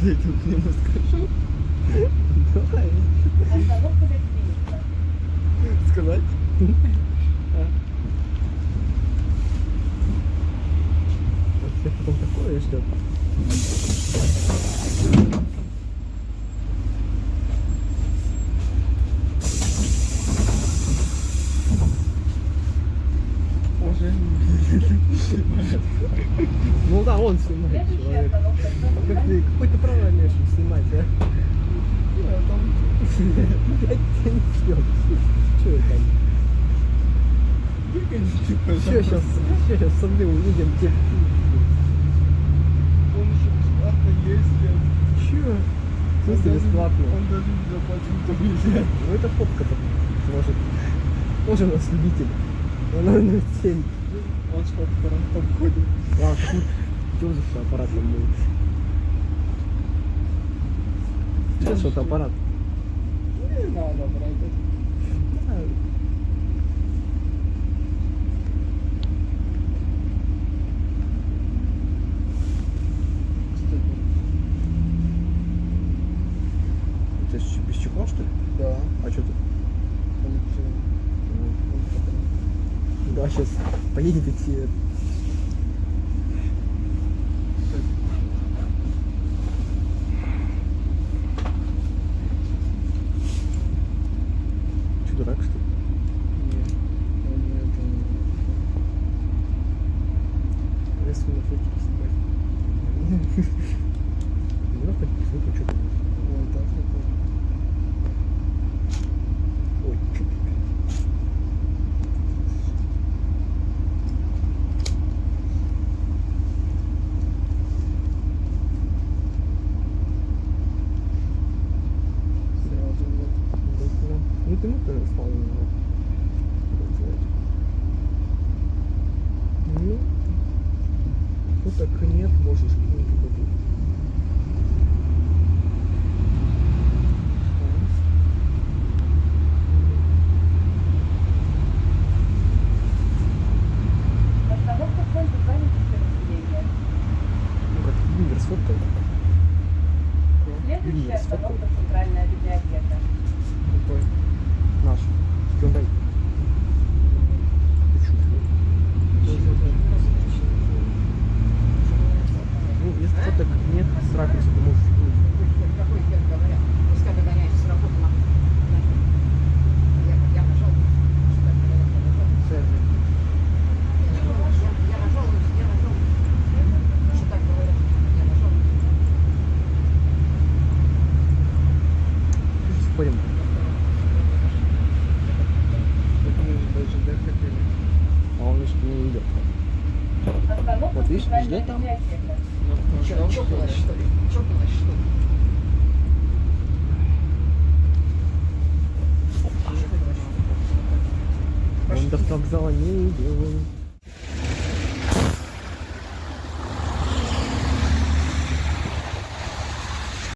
Я иду к нему скажу. Давай. Остановка гостиница. Сказать? Вот всех потом такое ждет. Уже. Ну да, он снимает, Следующая человек. остановка Как ты какое-то право имеешь снимать, а? Я там... Блядь, ты не съел. Че это там? Все, сейчас сады увидим. Он еще бесплатно ездит. Че? В смысле бесплатно? Он даже не заплатил за билет. Ну это фотка-то может. Тоже у нас любитель. Он, наверное, 7. Он с фотоаппаратом ходит. Ладно, тут Джозеф аппарат там будет. Сейчас что-то аппарат. Не надо, брать. У тебя без чехла, что ли? Да. А что ты? Там всё. Да, сейчас поедет идти. Че, дурак, что ли? Нет. Он это... Если на фотике снимать. Не надо хоть посмотреть, что ты можешь. Вон так такой. Ой. Сразу вот. Ну ты мог, наверное, славу его сделать. Ну, фоток нет, можешь кинуть какой-то. Остановка центр занятости населения. Ну как, Виндер сфоткал. Следующая остановка центральная библиотека. Какой? Наш. Hyundai. Ты чё? Ну, если фоток нет с ракурса, то можешь кинуть. Какой хер говорят? Пускай догоняется с работы на... Я нажал. Что так говорят? Я нажал. Я нажал. Что так говорят? Я нажал. Спорим. Так мы же даже да хотели. А он еще не идет. Остановка Вот видишь, центральная ждет там. библиотека. Чокнулась, что ли? Чокнулась, что ли? Он до вокзала не идет.